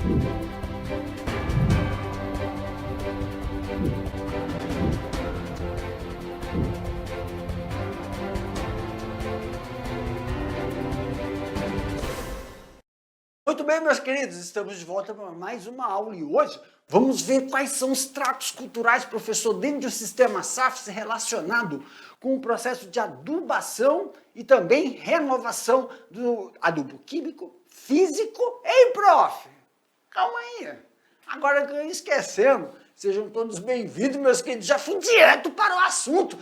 Muito bem, meus queridos, estamos de volta para mais uma aula e hoje vamos ver quais são os tratos culturais, professor, dentro do sistema SAFs relacionado com o processo de adubação e também renovação do adubo químico, físico. Ei, prof, calma aí, agora que eu ia esquecendo, sejam todos bem-vindos, meus queridos, já fui direto para o assunto.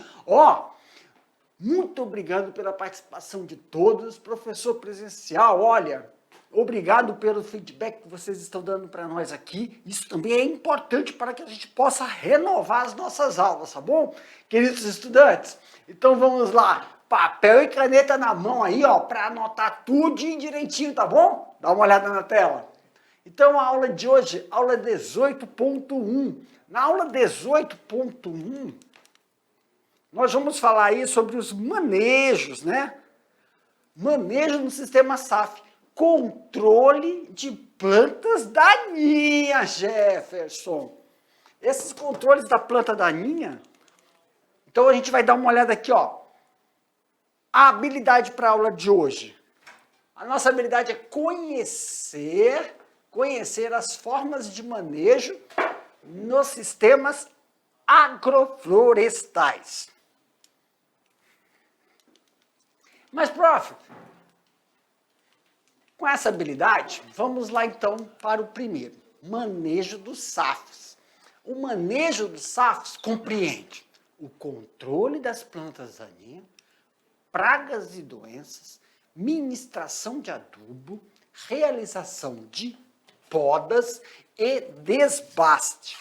Muito obrigado pela participação de todos, professor presencial, olha... Obrigado pelo feedback que vocês estão dando para nós aqui. Isso também é importante para que a gente possa renovar as nossas aulas, tá bom? Queridos estudantes, então vamos lá. Papel e caneta na mão aí, ó, para anotar tudo direitinho, tá bom? Dá uma olhada na tela. Então a aula de hoje, aula 18.1. Na aula 18.1, nós vamos falar aí sobre os manejos, né? Manejo no sistema SAF. Controle de plantas daninhas, Jefferson. Esses controles da planta daninha, então a gente vai dar uma olhada aqui, ó. A habilidade para a aula de hoje. A nossa habilidade é conhecer as formas de manejo nos sistemas agroflorestais. Mas, prof, com essa habilidade, vamos lá então para o primeiro, manejo dos SAFs. O manejo dos SAFs compreende o controle das plantas daninhas, pragas e doenças, ministração de adubo, realização de podas e desbaste.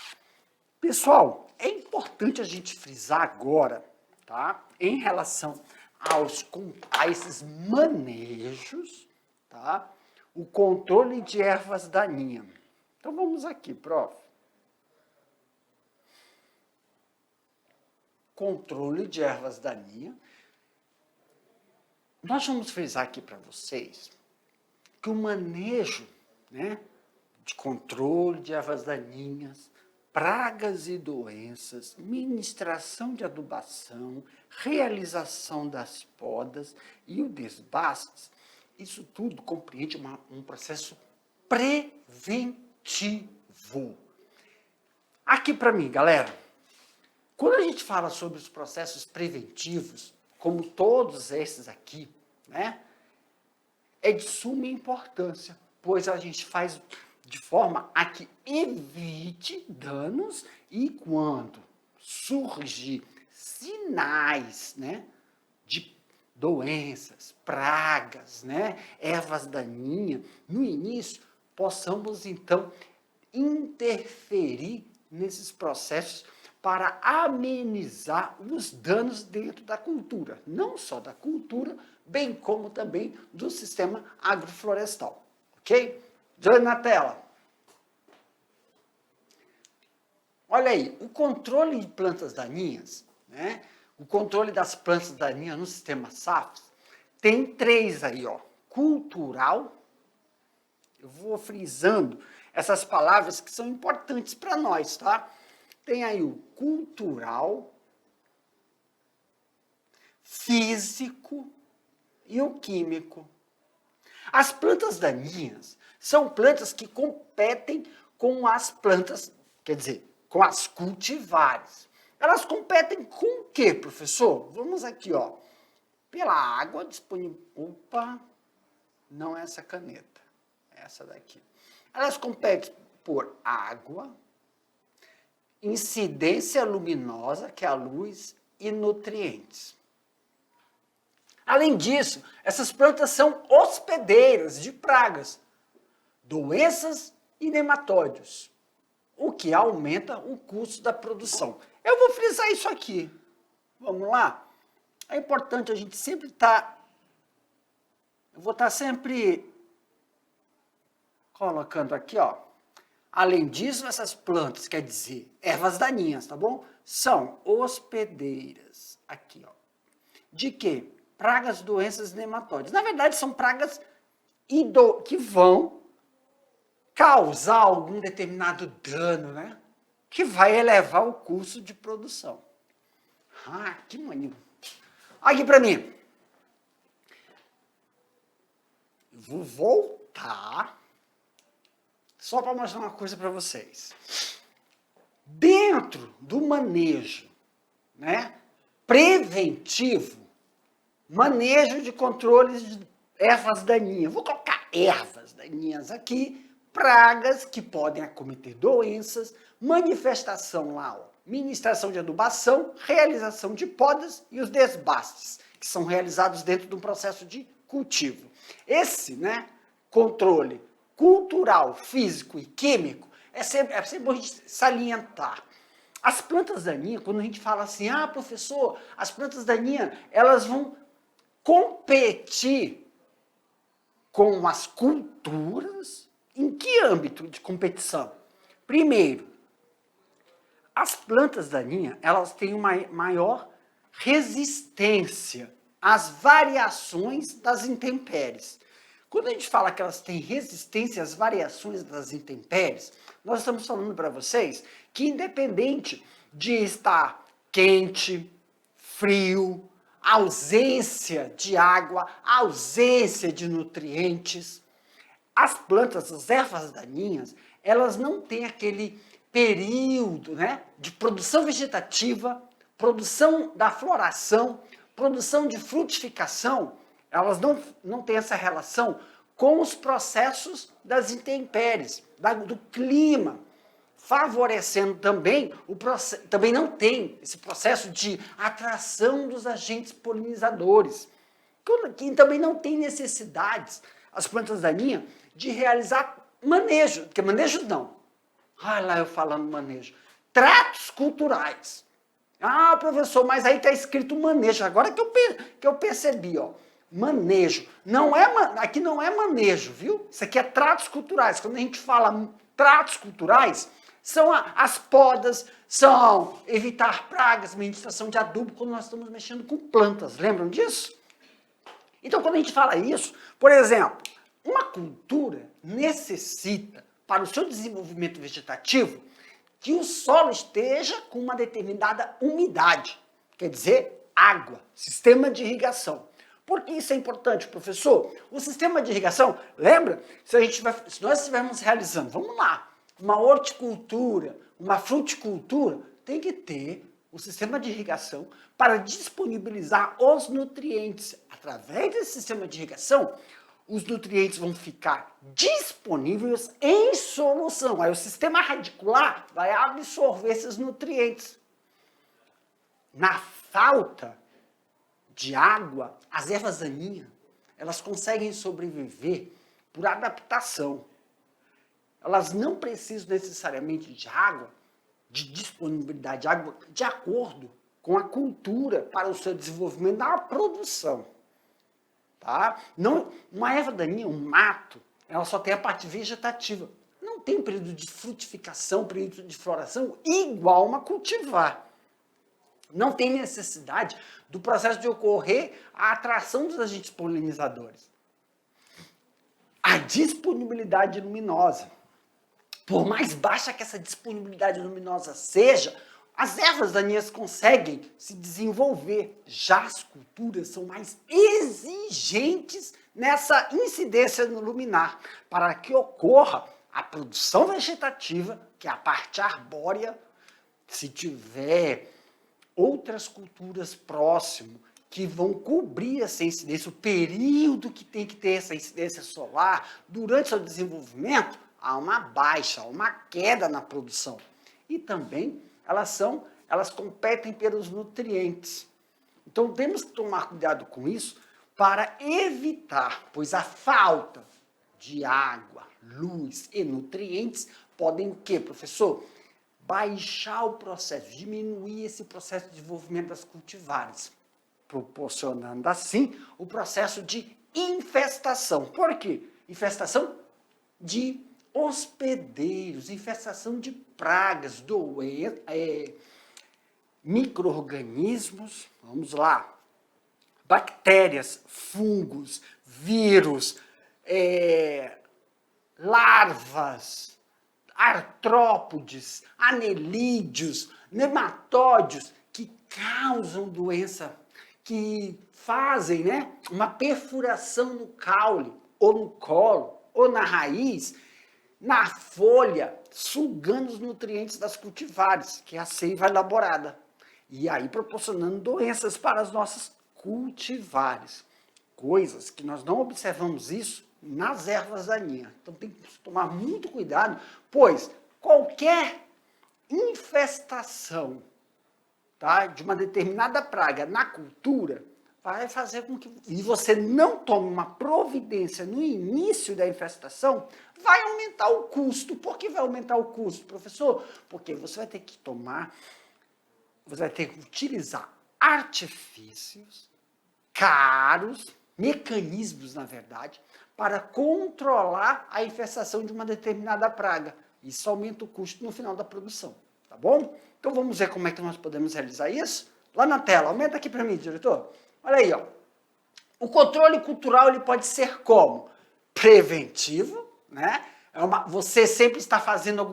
Pessoal, é importante a gente frisar agora, tá? Em relação a esses manejos, tá? O controle de ervas daninhas. Então vamos aqui, prof. Controle de ervas daninhas. Nós vamos frisar aqui para vocês que o manejo, né, de controle de ervas daninhas, pragas e doenças, ministração de adubação, realização das podas e o desbaste, isso tudo compreende um processo preventivo. Aqui para mim, galera, quando a gente fala sobre os processos preventivos, como todos esses aqui, né, é de suma importância, pois a gente faz de forma a que evite danos e quando surgir sinais, né, de doenças, pragas, né, ervas daninhas, no início, possamos, então, interferir nesses processos para amenizar os danos dentro da cultura, não só da cultura, bem como também do sistema agroflorestal, ok? De olho na tela. Olha aí, o controle de plantas daninhas, né? O controle das plantas daninhas no sistema SAFs tem 3 aí, ó. Cultural, eu vou frisando essas palavras que são importantes para nós, tá? Tem aí o cultural, físico e o químico. As plantas daninhas são plantas que competem com as plantas, quer dizer, com as cultivares. Elas competem com o quê, professor? Vamos aqui, ó. Pela água disponível. Opa, não é essa caneta, é essa daqui. Elas competem por água, incidência luminosa, que é a luz, e nutrientes. Além disso, essas plantas são hospedeiras de pragas, doenças e nematóides, o que aumenta o custo da produção. Eu vou frisar isso aqui. Vamos lá? É importante a gente sempre estar... Eu vou estar sempre colocando aqui, ó. Além disso, essas plantas, quer dizer, ervas daninhas, tá bom? São hospedeiras. Aqui, ó. De quê? Pragas, doenças e nematóides. Na verdade, são pragas que vão causar algum determinado dano, né? Que vai elevar o custo de produção. Ah, que maneiro. Aqui para mim. Vou voltar só para mostrar uma coisa para vocês. Dentro do manejo, né, preventivo, manejo de controles de ervas daninhas. Vou colocar ervas daninhas aqui, pragas que podem acometer doenças, manifestação lá, ó, ministração de adubação, realização de podas e os desbastes, que são realizados dentro de um processo de cultivo. Esse, né, controle cultural, físico e químico é sempre bom a gente salientar. As plantas daninhas, quando a gente fala assim, ah, professor, as plantas daninhas, elas vão competir com as culturas. Em que âmbito de competição? Primeiro, as plantas daninhas, elas têm uma maior resistência às variações das intempéries. Quando a gente fala que elas têm resistência às variações das intempéries, nós estamos falando para vocês que independente de estar quente, frio, ausência de água, ausência de nutrientes, as plantas, as ervas daninhas, elas não têm aquele período, né, de produção vegetativa, produção da floração, produção de frutificação, elas não têm essa relação com os processos das intempéries, do clima, favorecendo também também não tem esse processo de atração dos agentes polinizadores, que também não tem necessidades, as plantas daninhas, de realizar manejo, porque manejo não, olha lá eu falando manejo, tratos culturais. Ah, professor, mas aí está escrito manejo, agora que eu percebi, ó, manejo, aqui não é manejo, viu? Isso aqui é tratos culturais, quando a gente fala tratos culturais, são as podas, são evitar pragas, ministração de adubo, quando nós estamos mexendo com plantas, lembram disso? Então, quando a gente fala isso, por exemplo, uma cultura necessita, para o seu desenvolvimento vegetativo, que o solo esteja com uma determinada umidade, quer dizer, água, sistema de irrigação. Por que isso é importante, professor? O sistema de irrigação, lembra? Se nós estivermos realizando, vamos lá, uma horticultura, uma fruticultura, tem que ter o sistema de irrigação para disponibilizar os nutrientes. Através desse sistema de irrigação, os nutrientes vão ficar disponíveis em solução. Aí o sistema radicular vai absorver esses nutrientes. Na falta de água, as ervas daninhas, elas conseguem sobreviver por adaptação. Elas não precisam necessariamente de água, de disponibilidade de água, de acordo com a cultura para o seu desenvolvimento da produção. Tá? Não, uma erva daninha, um mato, ela só tem a parte vegetativa. Não tem um período de frutificação, período de floração igual uma cultivar. Não tem necessidade do processo de ocorrer a atração dos agentes polinizadores. A disponibilidade luminosa. Por mais baixa que essa disponibilidade luminosa seja, as ervas daninhas conseguem se desenvolver. Já as culturas são mais exigentes nessa incidência no luminar, para que ocorra a produção vegetativa, que é a parte arbórea, se tiver outras culturas próximo que vão cobrir essa incidência, o período que tem que ter essa incidência solar durante o seu desenvolvimento, há uma baixa, há uma queda na produção. E também elas competem pelos nutrientes. Então temos que tomar cuidado com isso para evitar, pois a falta de água, luz e nutrientes podem o quê, professor? Baixar o processo, diminuir esse processo de desenvolvimento das cultivares, proporcionando assim o processo de infestação. Por quê? Infestação de hospedeiros, infestação de pragas, micro-organismos, vamos lá, bactérias, fungos, vírus, larvas, larvas, artrópodes, anelídeos, nematóides que causam doença, que fazem, né, uma perfuração no caule, ou no colo, ou na raiz, na folha, sugando os nutrientes das cultivares, que é a seiva elaborada. E aí proporcionando doenças para as nossas cultivares. Coisas que nós não observamos isso nas ervas daninhas. Então tem que tomar muito cuidado, pois qualquer infestação, tá, de uma determinada praga na cultura vai fazer com que e você não tome uma providência no início da infestação, vai aumentar o custo. Por que vai aumentar o custo, professor? Porque você vai ter que utilizar artifícios caros, mecanismos, na verdade, para controlar a infestação de uma determinada praga. Isso aumenta o custo no final da produção, tá bom? Então vamos ver como é que nós podemos realizar isso? Lá na tela, aumenta aqui para mim, diretor. Olha aí, ó. O controle cultural ele pode ser como? Preventivo, né? Você sempre está fazendo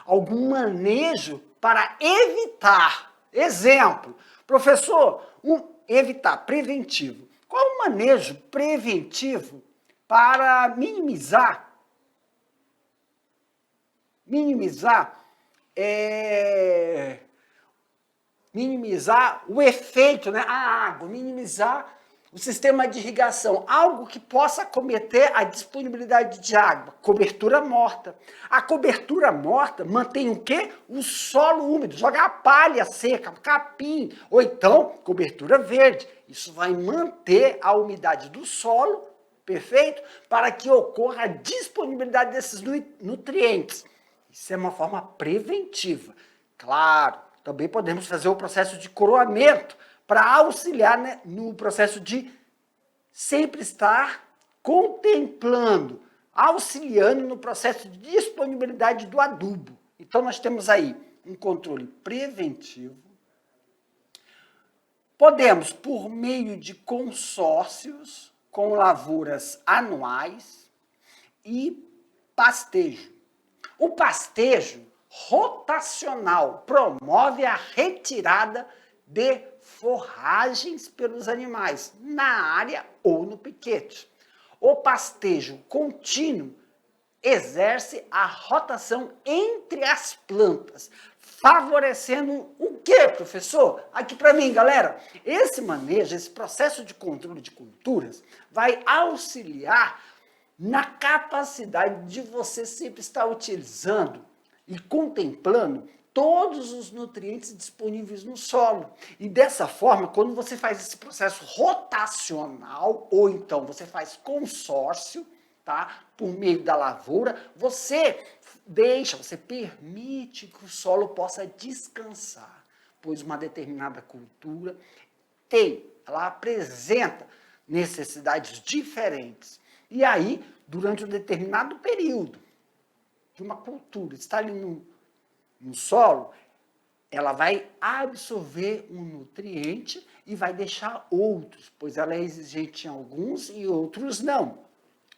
algum manejo para evitar. Exemplo, professor, evitar, preventivo. Qual é o manejo preventivo para minimizar o efeito, né, a água, minimizar o sistema de irrigação, algo que possa comprometer a disponibilidade de água, cobertura morta. A cobertura morta mantém o quê? O solo úmido, joga a palha seca, capim, ou então cobertura verde. Isso vai manter a umidade do solo, perfeito? Para que ocorra a disponibilidade desses nutrientes. Isso é uma forma preventiva. Claro, também podemos fazer o processo de coroamento para auxiliar, né, no processo de sempre estar contemplando, auxiliando no processo de disponibilidade do adubo. Então, nós temos aí um controle preventivo. Podemos, por meio de consórcios com lavouras anuais e pastejo. O pastejo rotacional promove a retirada de forragens pelos animais na área ou no piquete. O pastejo contínuo exerce a rotação entre as plantas, favorecendo o quê, professor? Aqui para mim, galera, esse manejo, esse processo de controle de culturas vai auxiliar na capacidade de você sempre estar utilizando e contemplando todos os nutrientes disponíveis no solo. E dessa forma, quando você faz esse processo rotacional, ou então você faz consórcio, tá, por meio da lavoura, você permite que o solo possa descansar, pois uma determinada cultura ela apresenta necessidades diferentes. E aí, durante um determinado período de uma cultura está ali no solo, ela vai absorver um nutriente e vai deixar outros, pois ela é exigente em alguns e outros não.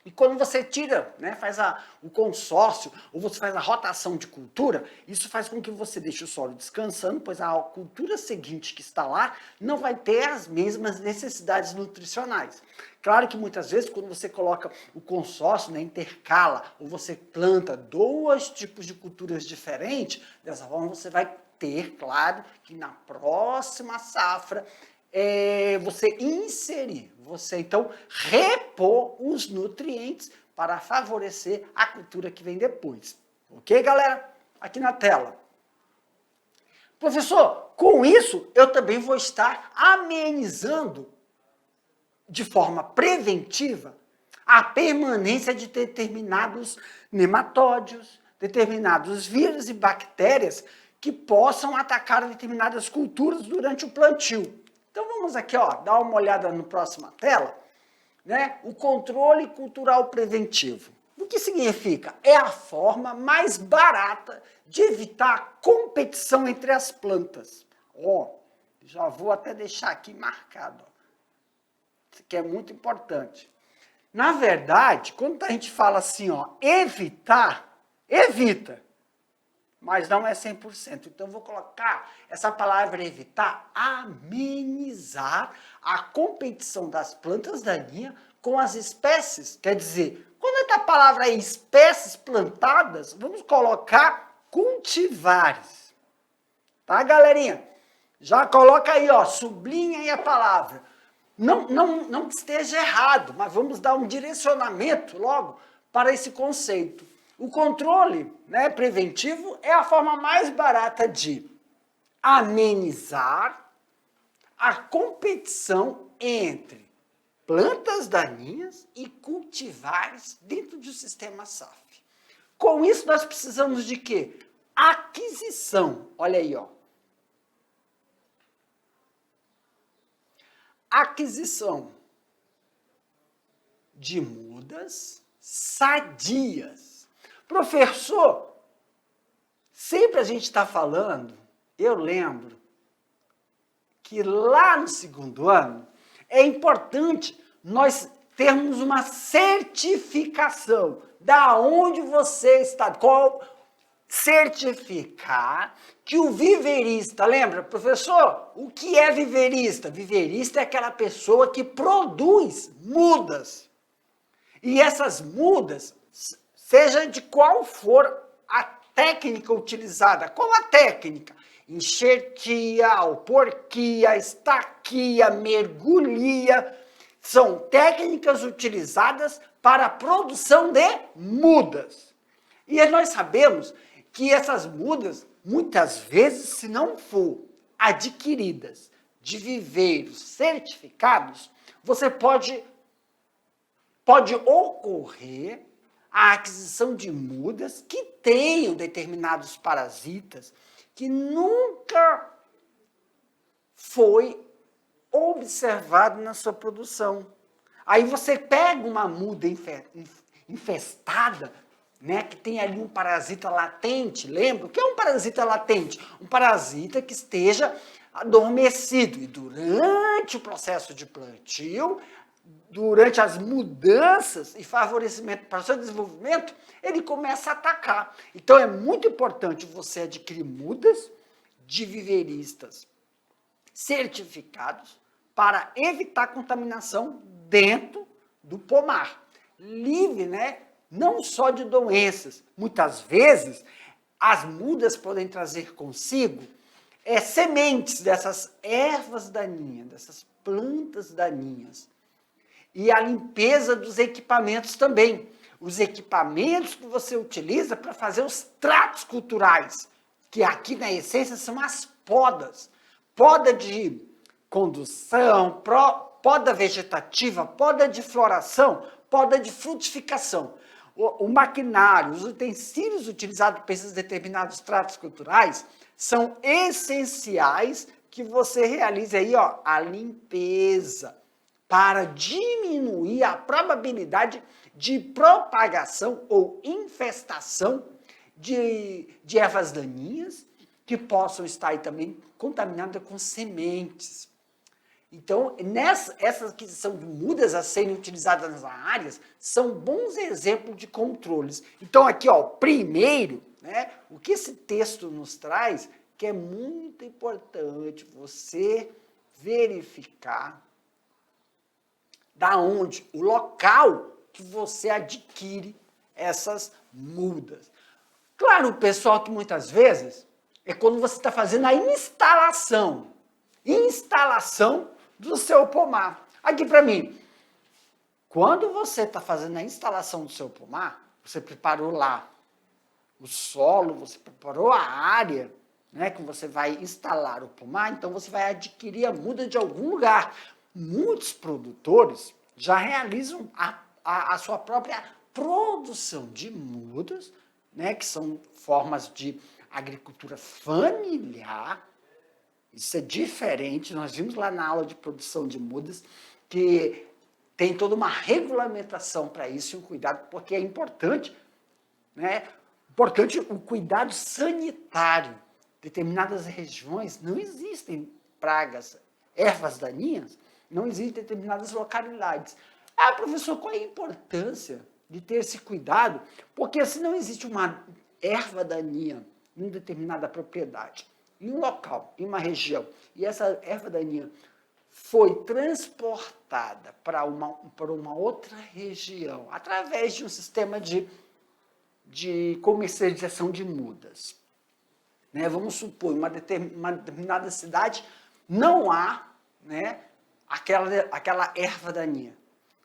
E quando você tira, né, faz o consórcio, ou você faz a rotação de cultura, isso faz com que você deixe o solo descansando, pois a cultura seguinte que está lá não vai ter as mesmas necessidades nutricionais. Claro que muitas vezes, quando você coloca o consórcio, né, intercala, ou você planta dois tipos de culturas diferentes, dessa forma você vai ter, claro, que na próxima safra, você inserir, você então repor os nutrientes para favorecer a cultura que vem depois. Ok, galera? Aqui na tela. Professor, com isso eu também vou estar amenizando de forma preventiva a permanência de determinados nematóides, determinados vírus e bactérias que possam atacar determinadas culturas durante o plantio. Então vamos aqui, ó, dar uma olhada na próxima tela, né? O controle cultural preventivo. O que significa? É a forma mais barata de evitar a competição entre as plantas. Ó, já vou até deixar aqui marcado. Ó. Isso aqui é muito importante. Na verdade, quando a gente fala assim, ó, evitar, evita, mas não é 100%. Então, vou colocar essa palavra evitar, amenizar a competição das plantas daninhas com as espécies. Quer dizer, quando é a palavra é espécies plantadas, vamos colocar cultivares. Tá, galerinha? Já coloca aí, ó, sublinha aí a palavra. Não que esteja errado, mas vamos dar um direcionamento logo para esse conceito. O controle, né, preventivo é a forma mais barata de amenizar a competição entre plantas daninhas e cultivares dentro do sistema SAF. Com isso, nós precisamos de quê? Aquisição. Olha aí, ó. Aquisição de mudas sadias. Professor, sempre a gente está falando, eu lembro, que lá no segundo ano é importante nós termos uma certificação da onde você está, qual certificar que o viverista, lembra, professor, o que é viverista? Viverista é aquela pessoa que produz mudas. E essas mudas, seja de qual for a técnica utilizada, qual a técnica? Enxertia, alporquia, estaquia, mergulhia, são técnicas utilizadas para a produção de mudas. E nós sabemos que essas mudas, muitas vezes, se não for adquiridas de viveiros certificados, você pode ocorrer a aquisição de mudas que tenham determinados parasitas que nunca foi observado na sua produção. Aí você pega uma muda infestada, né, que tem ali um parasita latente, lembra? O que é um parasita latente? Um parasita que esteja adormecido. E durante o processo de plantio, durante as mudanças e favorecimento para o seu desenvolvimento, ele começa a atacar. Então, é muito importante você adquirir mudas de viveiristas certificados para evitar contaminação dentro do pomar. Livre, né? Não só de doenças. Muitas vezes, as mudas podem trazer consigo sementes dessas ervas daninhas, dessas plantas daninhas. E a limpeza dos equipamentos também. Os equipamentos que você utiliza para fazer os tratos culturais, que aqui na essência são as podas. Poda de condução, poda vegetativa, poda de floração, poda de frutificação. O maquinário, os utensílios utilizados para esses determinados tratos culturais são essenciais que você realize aí, ó, a limpeza para diminuir a probabilidade de propagação ou infestação de ervas daninhas que possam estar aí também contaminadas com sementes. Então, essa aquisição de mudas a serem utilizadas nas áreas são bons exemplos de controles. Então, aqui, ó, primeiro, né, o que esse texto nos traz, que é muito importante você verificar da onde, o local que você adquire essas mudas. Claro, pessoal, que muitas vezes é quando você está fazendo a instalação do seu pomar. Aqui para mim, quando você está fazendo a instalação do seu pomar, você preparou lá o solo, você preparou a área, né, que você vai instalar o pomar, então você vai adquirir a muda de algum lugar. Muitos produtores já realizam a sua própria produção de mudas, né, que são formas de agricultura familiar. Isso é diferente, nós vimos lá na aula de produção de mudas que tem toda uma regulamentação para isso e um cuidado, porque é importante, né? Importante o cuidado sanitário. Determinadas regiões não existem pragas, ervas daninhas, não existem determinadas localidades. Ah, professor, qual é a importância de ter esse cuidado? Porque se não existe uma erva daninha em determinada propriedade, em um local, em uma região, e essa erva daninha foi transportada para uma outra região através de um sistema de comercialização de mudas. Né? Vamos supor, uma determinada cidade não há, né, aquela erva daninha.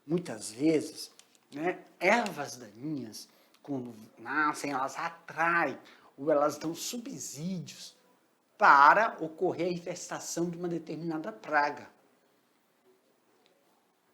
Muitas vezes, né, ervas daninhas, quando nascem, elas atraem ou elas dão subsídios para ocorrer a infestação de uma determinada praga.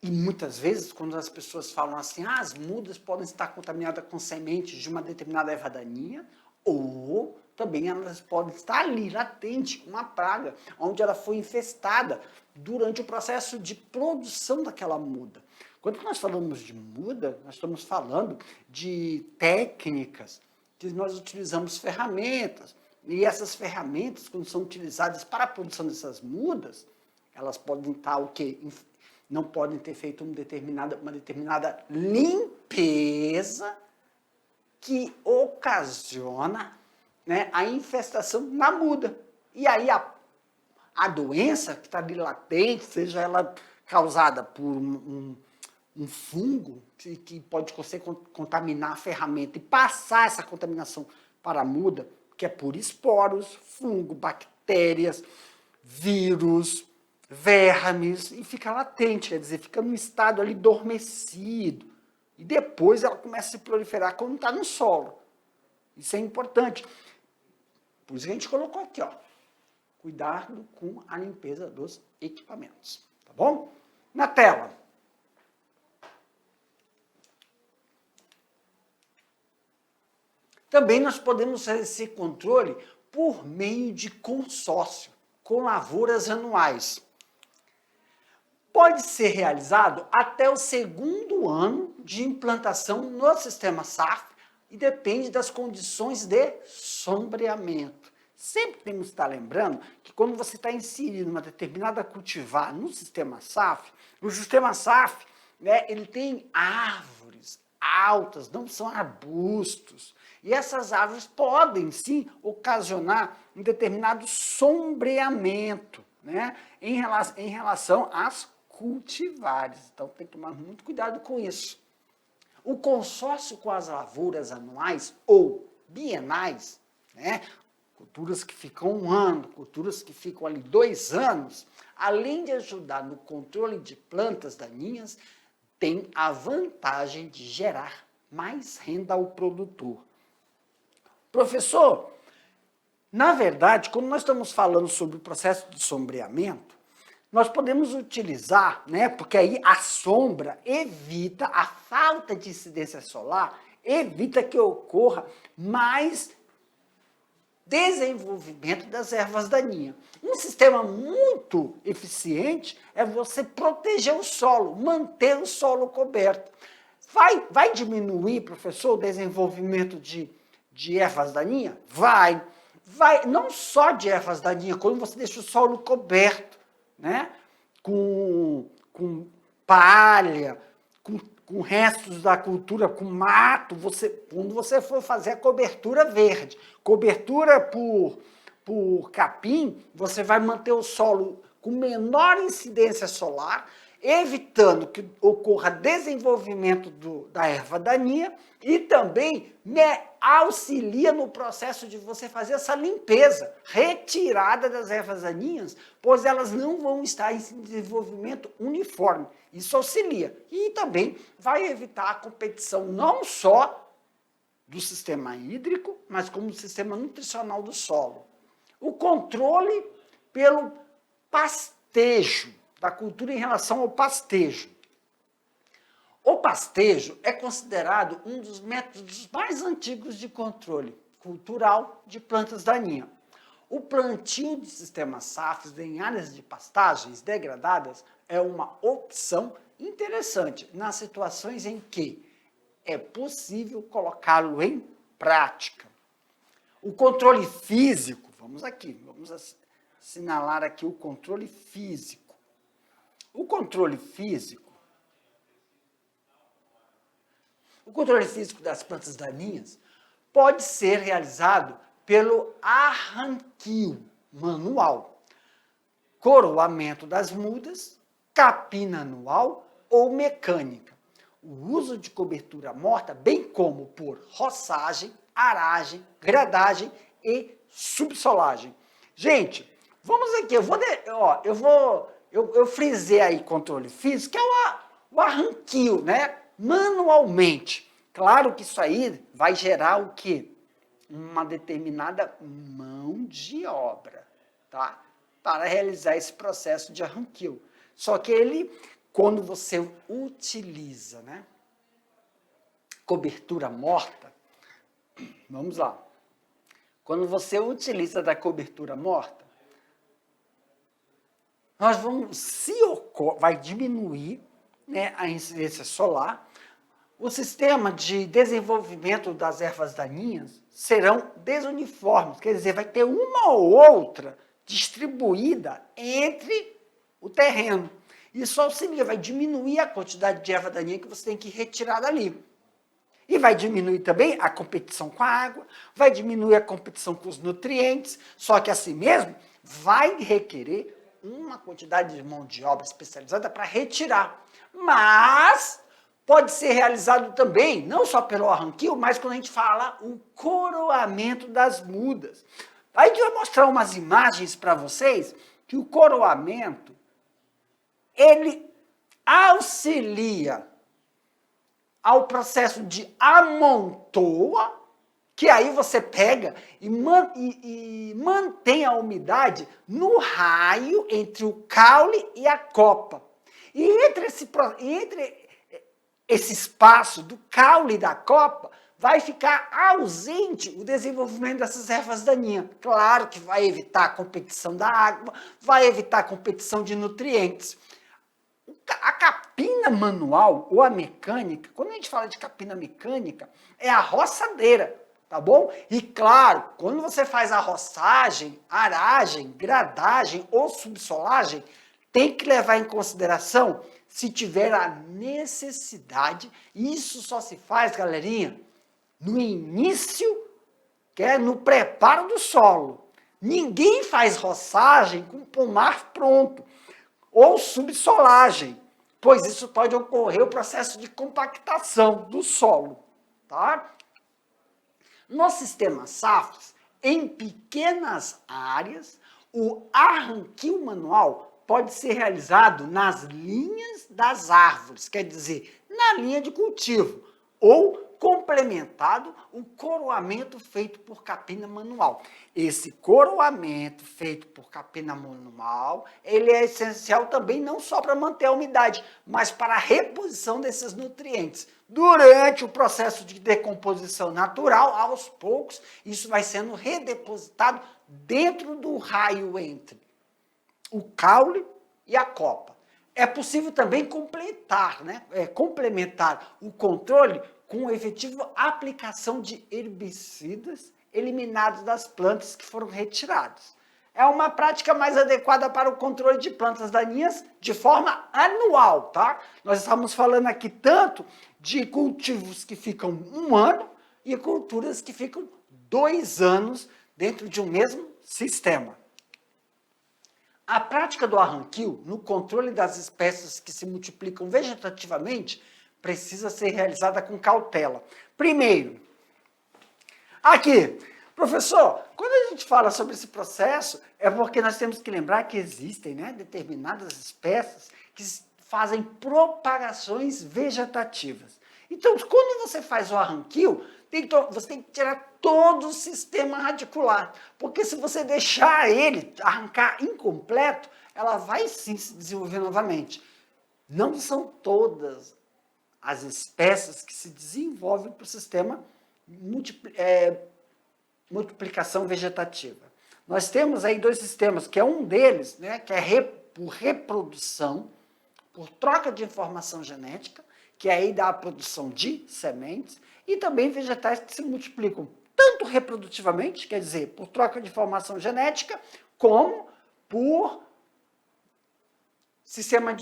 E muitas vezes, quando as pessoas falam assim, as mudas podem estar contaminadas com sementes de uma determinada erva daninha, ou também elas podem estar ali, latente, com uma praga, onde ela foi infestada durante o processo de produção daquela muda. Quando nós falamos de muda, nós estamos falando de técnicas, que nós utilizamos ferramentas, e essas ferramentas, quando são utilizadas para a produção dessas mudas, elas podem estar o quê? Não podem ter feito uma determinada limpeza que ocasiona, né, a infestação na muda. E aí a doença que está ali latente, seja ela causada por um fungo que pode contaminar a ferramenta e passar essa contaminação para a muda, que é por esporos, fungo, bactérias, vírus, vermes, e fica latente, quer dizer, fica num estado ali adormecido. E depois ela começa a se proliferar quando está no solo. Isso é importante. Por isso que a gente colocou aqui, ó, cuidado com a limpeza dos equipamentos. Tá bom? Na tela. Também nós podemos fazer esse controle por meio de consórcio, com lavouras anuais. Pode ser realizado até o segundo ano de implantação no sistema SAF e depende das condições de sombreamento. Sempre temos que estar lembrando que quando você está inserindo uma determinada cultivar no sistema SAF, o sistema SAF, né, ele tem árvores altas, não são arbustos. E essas árvores podem, sim, ocasionar um determinado sombreamento, né, em relação às cultivares. Então, tem que tomar muito cuidado com isso. O consórcio com as lavouras anuais ou bienais, né, culturas que ficam 1 ano, culturas que ficam ali 2 anos, além de ajudar no controle de plantas daninhas, tem a vantagem de gerar mais renda ao produtor. Professor, na verdade, quando nós estamos falando sobre o processo de sombreamento, nós podemos utilizar, né, porque aí a sombra evita, a falta de incidência solar, evita que ocorra mais desenvolvimento das ervas daninhas. Um sistema muito eficiente é você proteger o solo, manter o solo coberto. Vai diminuir, professor, o desenvolvimento de ervas daninhas? Vai, não só de ervas daninhas, quando você deixa o solo coberto, né, com palha, com restos da cultura, com mato, quando você for fazer a cobertura verde, cobertura por capim, você vai manter o solo com menor incidência solar, evitando que ocorra desenvolvimento da erva daninha e também auxilia no processo de você fazer essa limpeza, retirada das ervas daninhas, pois elas não vão estar em desenvolvimento uniforme. Isso auxilia. E também vai evitar a competição não só do sistema hídrico, mas como do sistema nutricional do solo. O controle pelo pastejo, da cultura em relação ao pastejo. O pastejo é considerado um dos métodos mais antigos de controle cultural de plantas daninhas. O plantio de sistemas SAFs em áreas de pastagens degradadas é uma opção interessante nas situações em que é possível colocá-lo em prática. O controle físico, vamos assinalar aqui o controle físico. O controle físico O controle físico das plantas daninhas pode ser realizado pelo arranquio manual, coroamento das mudas, capina anual ou mecânica. O uso de cobertura morta, bem como por roçagem, aragem, gradagem e subsolagem. Gente, vamos aqui, eu frisei aí controle físico, que é o arranquio, né? Manualmente. Claro que isso aí vai gerar o quê? Uma determinada mão de obra, tá? Para realizar esse processo de arranquio. Só que ele, quando você utiliza, né, cobertura morta, vamos lá. Quando você utiliza da cobertura morta, nós vamos, vai diminuir, né, a incidência solar, o sistema de desenvolvimento das ervas daninhas serão desuniformes, quer dizer, vai ter uma ou outra distribuída entre o terreno. Isso auxilia, vai diminuir a quantidade de erva daninha que você tem que retirar dali. E vai diminuir também a competição com a água, vai diminuir a competição com os nutrientes, só que assim mesmo vai requerer uma quantidade de mão de obra especializada para retirar. Mas pode ser realizado também, não só pelo arranquio, mas quando a gente fala o coroamento das mudas. Aí a gente vai mostrar umas imagens para vocês que o coroamento, ele auxilia ao processo de amontoa, que aí você pega e mantém a umidade no raio entre o caule e a copa. E entre esse espaço do caule e da copa, vai ficar ausente o desenvolvimento dessas ervas daninhas. Claro que vai evitar a competição da água, vai evitar a competição de nutrientes. A capina manual ou a mecânica, quando a gente fala de capina mecânica, é a roçadeira, tá bom? E claro, quando você faz a roçagem, aragem, gradagem ou subsolagem, tem que levar em consideração se tiver a necessidade. Isso só se faz, galerinha, no início, que é no preparo do solo. Ninguém faz roçagem com pomar pronto, ou subsolagem, pois isso pode ocorrer o processo de compactação do solo, tá? No sistema SAFs, em pequenas áreas, o arranquio manual pode ser realizado nas linhas das árvores, quer dizer, na linha de cultivo, ou complementado o coroamento feito por capina manual. Esse coroamento feito por capina manual, ele é essencial também não só para manter a umidade, mas para a reposição desses nutrientes. Durante o processo de decomposição natural, aos poucos, isso vai sendo redepositado dentro do raio entre o caule e a copa. É possível também complementar o controle com a efetiva aplicação de herbicidas eliminados das plantas que foram retiradas. É uma prática mais adequada para o controle de plantas daninhas de forma anual, tá? Nós estamos falando aqui tanto de cultivos que ficam 1 ano e culturas que ficam 2 anos dentro de um mesmo sistema. A prática do arranquio no controle das espécies que se multiplicam vegetativamente precisa ser realizada com cautela. Primeiro, aqui, professor, quando a gente fala sobre esse processo, é porque nós temos que lembrar que existem, né, determinadas espécies que fazem propagações vegetativas. Então, quando você faz o arranquio, você tem que tirar todo o sistema radicular, porque se você deixar ele arrancar incompleto, ela vai sim se desenvolver novamente. Não são todas as espécies que se desenvolvem para o sistema multiplicação vegetativa. Nós temos aí 2 sistemas, que é um deles, né, que é por reprodução, por troca de informação genética, que aí dá a produção de sementes, e também vegetais que se multiplicam tanto reprodutivamente, quer dizer, por troca de informação genética, como por sistema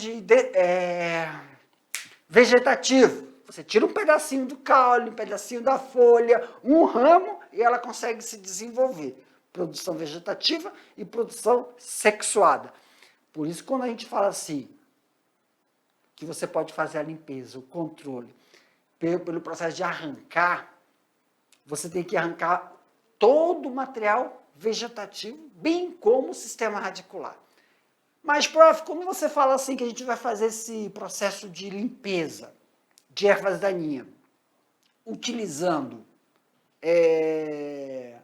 vegetativo, Você tira um pedacinho do caule, um pedacinho da folha, um ramo e ela consegue se desenvolver. Produção vegetativa e produção sexuada. Por isso, quando a gente fala assim, que você pode fazer a limpeza, o controle, pelo processo de arrancar, você tem que arrancar todo o material vegetativo, bem como o sistema radicular. Mas, prof, como você fala assim que a gente vai fazer esse processo de limpeza de ervas daninhas, utilizando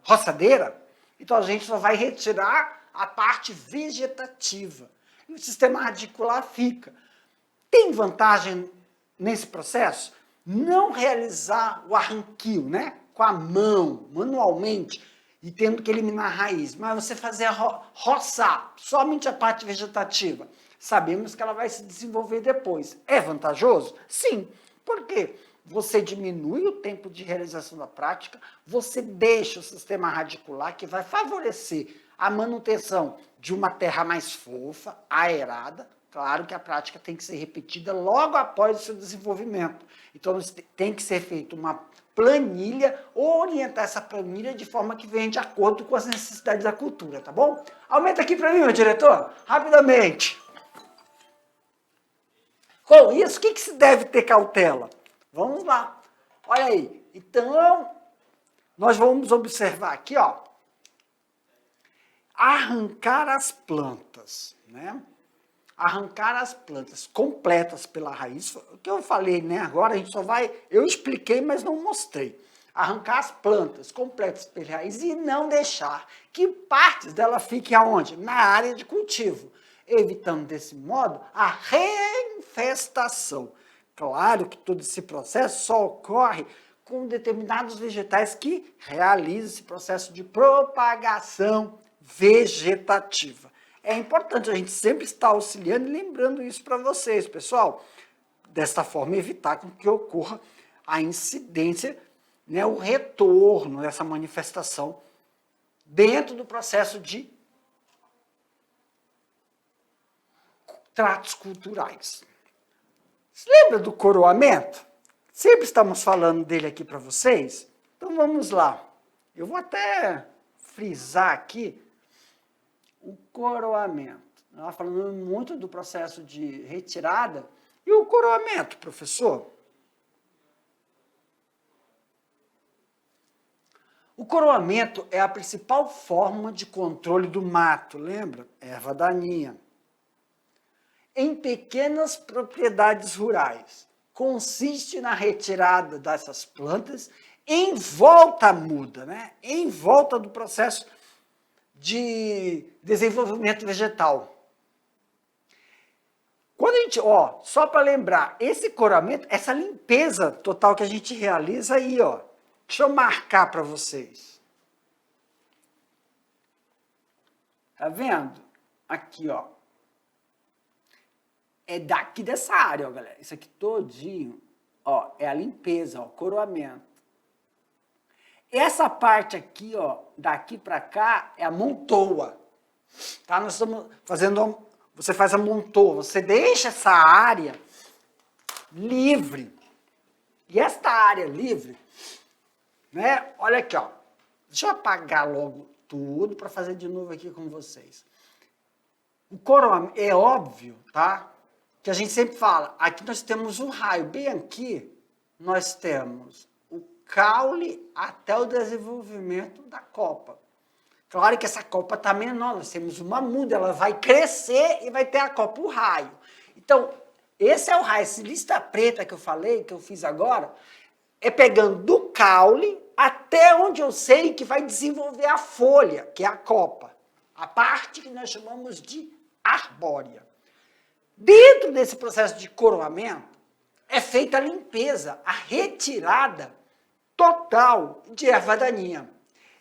roçadeira, então a gente só vai retirar a parte vegetativa. E o sistema radicular fica. Tem vantagem nesse processo? Não realizar o arranquio, né? Com a mão, manualmente, e tendo que eliminar a raiz. Mas você fazer roçar somente a parte vegetativa. Sabemos que ela vai se desenvolver depois. É vantajoso? Sim. Por quê? Você diminui o tempo de realização da prática, você deixa o sistema radicular que vai favorecer a manutenção de uma terra mais fofa, aerada. Claro que a prática tem que ser repetida logo após o seu desenvolvimento. Então, tem que ser feita uma planilha ou orientar essa planilha de forma que venha de acordo com as necessidades da cultura, tá bom? Aumenta aqui para mim, meu diretor, rapidamente. Com isso, o que se deve ter cautela? Vamos lá. Olha aí. Então, nós vamos observar aqui, ó, arrancar as plantas, né? Arrancar as plantas completas pela raiz. O que eu falei, né? Agora a gente só vai... Eu expliquei, mas não mostrei. Arrancar as plantas completas pela raiz e não deixar que partes dela fiquem aonde? Na área de cultivo, evitando desse modo a reinfestação. Claro que todo esse processo só ocorre com determinados vegetais que realizam esse processo de propagação vegetativa. É importante a gente sempre estar auxiliando e lembrando isso para vocês, pessoal. Desta forma, evitar com que ocorra a incidência, né, o retorno dessa manifestação dentro do processo de tratos culturais. Você lembra do coroamento? Sempre estamos falando dele aqui para vocês. Então vamos lá. Eu vou até frisar aqui o coroamento. Nós falamos muito do processo de retirada. E o coroamento, professor? O coroamento é a principal forma de controle do mato, lembra? Erva daninha. Em pequenas propriedades rurais. Consiste na retirada dessas plantas em volta muda, né? Em volta do processo de desenvolvimento vegetal. Quando a gente, ó, só para lembrar, esse coramento, essa limpeza total que a gente realiza aí, ó. Deixa eu marcar para vocês. Tá vendo? Aqui, ó. É daqui dessa área, ó, galera. Isso aqui todinho, ó, é a limpeza, ó, coroamento. Essa parte aqui, ó, daqui para cá, é a montoa. Tá? Nós estamos fazendo, você faz a montoa, você deixa essa área livre. E esta área livre, né? Olha aqui, ó. Deixa eu apagar logo tudo para fazer de novo aqui com vocês. O coroamento, é óbvio, tá? Que a gente sempre fala, aqui nós temos um raio, bem aqui nós temos o caule até o desenvolvimento da copa. Claro que essa copa está menor, nós temos uma muda, ela vai crescer e vai ter a copa, o raio. Então, esse é o raio, essa lista preta que eu falei, que eu fiz agora, é pegando do caule até onde eu sei que vai desenvolver a folha, que é a copa. A parte que nós chamamos de arbórea. Dentro desse processo de coroamento, é feita a limpeza, a retirada total de erva daninha.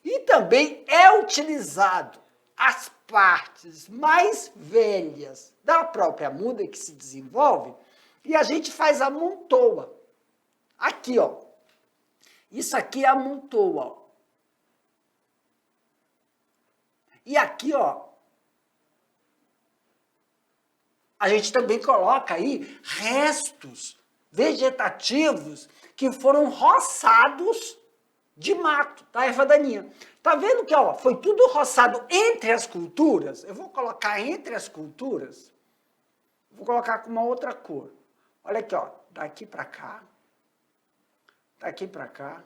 E também é utilizado as partes mais velhas da própria muda que se desenvolve e a gente faz a montoa. Aqui, ó. Isso aqui é a montoa, ó. E aqui, ó, a gente também coloca aí restos vegetativos que foram roçados de mato, da erva daninha. Tá vendo que ó, foi tudo roçado entre as culturas? Eu vou colocar entre as culturas, vou colocar com uma outra cor. Olha aqui, ó, daqui para cá, daqui para cá.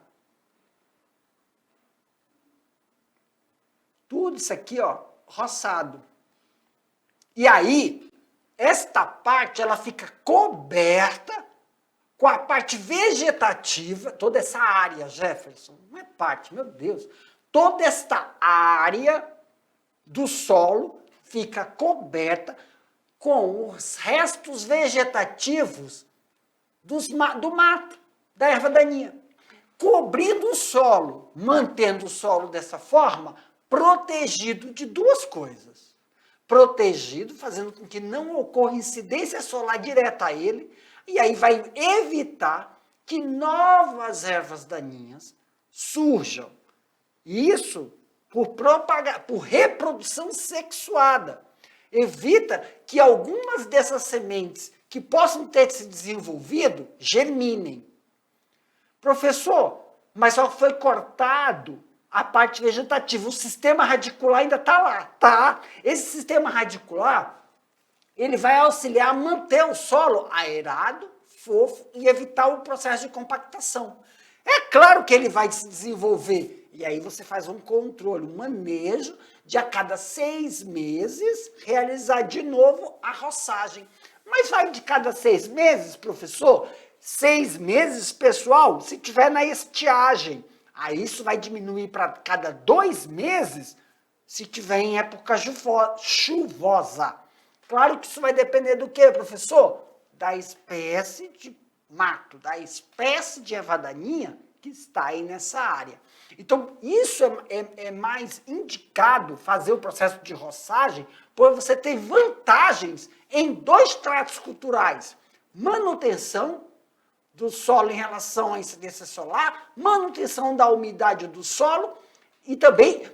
Tudo isso aqui, ó, roçado. E aí, esta parte, ela fica coberta com a parte vegetativa, toda essa área, Jefferson, não é parte, meu Deus, toda esta área do solo fica coberta com os restos vegetativos do mato, da erva daninha, cobrindo o solo, mantendo o solo dessa forma, protegido de duas coisas. Protegido, fazendo com que não ocorra incidência solar direta a ele, e aí vai evitar que novas ervas daninhas surjam. Isso por reprodução sexuada. Evita que algumas dessas sementes que possam ter se desenvolvido germinem. Professor, mas só foi cortado a parte vegetativa, o sistema radicular ainda está lá, tá? Esse sistema radicular, ele vai auxiliar a manter o solo aerado, fofo e evitar o processo de compactação. É claro que ele vai se desenvolver, e aí você faz um controle, um manejo, de a cada 6 meses realizar de novo a roçagem. Mas vai de cada 6 meses, professor? 6 meses, pessoal, se tiver na estiagem. Aí isso vai diminuir para cada 2 meses, se tiver em época chuvosa. Claro que isso vai depender do quê, professor? Da espécie de mato, da espécie de erva daninha que está aí nessa área. Então, isso é mais indicado fazer o processo de roçagem, pois você tem vantagens em 2 tratos culturais. Manutenção do solo em relação à incidência solar, manutenção da umidade do solo e também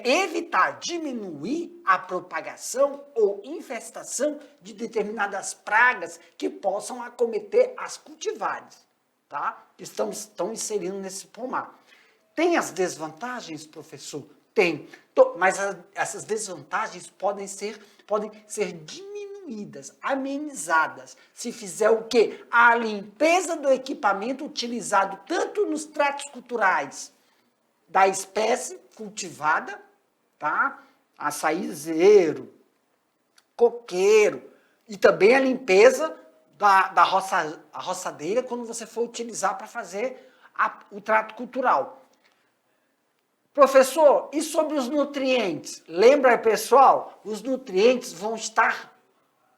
evitar, diminuir a propagação ou infestação de determinadas pragas que possam acometer as cultivares, tá? Que estão inserindo nesse pomar. Tem as desvantagens, professor? Tem. Mas essas desvantagens podem ser diminuídas, amenizadas, se fizer o quê? A limpeza do equipamento utilizado tanto nos tratos culturais da espécie cultivada, tá? Açaizeiro, coqueiro, e também a limpeza da roçadeira quando você for utilizar para fazer o trato cultural. Professor, e sobre os nutrientes? Lembra, pessoal? Os nutrientes vão estar,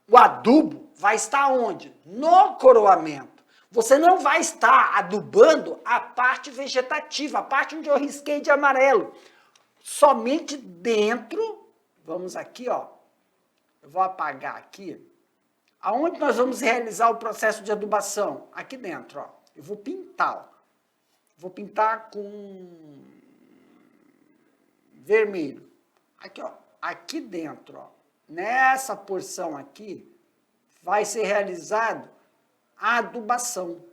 o adubo vai estar onde? No coroamento. Você não vai estar adubando a parte vegetativa, a parte onde eu risquei de amarelo. Somente dentro, vamos aqui, ó, eu vou apagar aqui, aonde nós vamos realizar o processo de adubação? Aqui dentro, ó, eu vou pintar, ó. Vou pintar com vermelho. Aqui, ó, aqui dentro, ó, nessa porção aqui, vai ser realizado a adubação.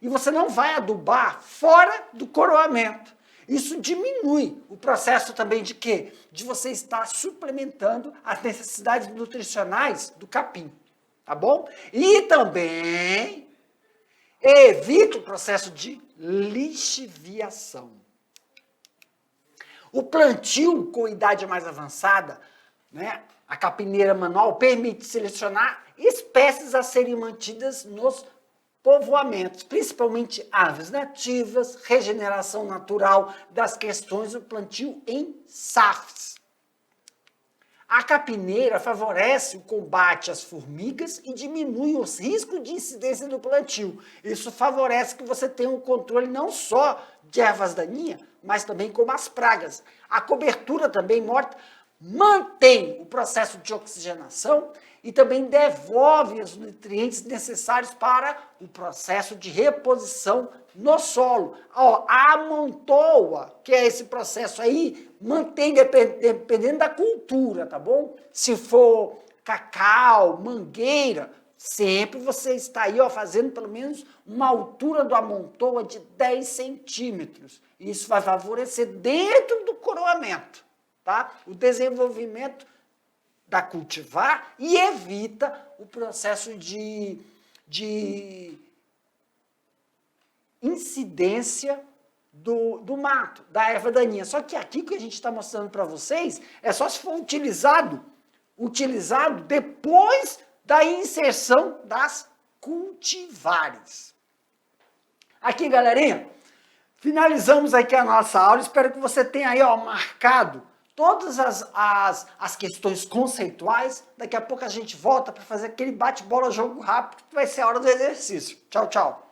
E você não vai adubar fora do coroamento. Isso diminui o processo também de quê? De você estar suplementando as necessidades nutricionais do capim, tá bom? E também evita o processo de lixiviação. O plantio com idade mais avançada, né, a capineira manual permite selecionar espécies a serem mantidas nos povoamentos, principalmente aves nativas, regeneração natural das questões do plantio em SAFs. A capineira favorece o combate às formigas e diminui os riscos de incidência do plantio. Isso favorece que você tenha um controle não só de ervas daninhas, mas também como as pragas. A cobertura também morta mantém o processo de oxigenação e também devolve os nutrientes necessários para o processo de reposição no solo. Ó, a amontoa, que é esse processo aí, mantém dependendo da cultura, tá bom? Se for cacau, mangueira, sempre você está aí, ó, fazendo pelo menos uma altura do amontoa de 10 centímetros. Isso vai favorecer dentro do coroamento, tá? O desenvolvimento da cultivar e evita o processo de incidência do mato, da erva daninha. Só que aqui que a gente está mostrando para vocês é só se for utilizado depois da inserção das cultivares. Aqui, galerinha, finalizamos aqui a nossa aula. Espero que você tenha aí, ó, marcado todas as questões conceituais. Daqui a pouco a gente volta para fazer aquele bate-bola, jogo rápido, que vai ser a hora do exercício. Tchau, tchau.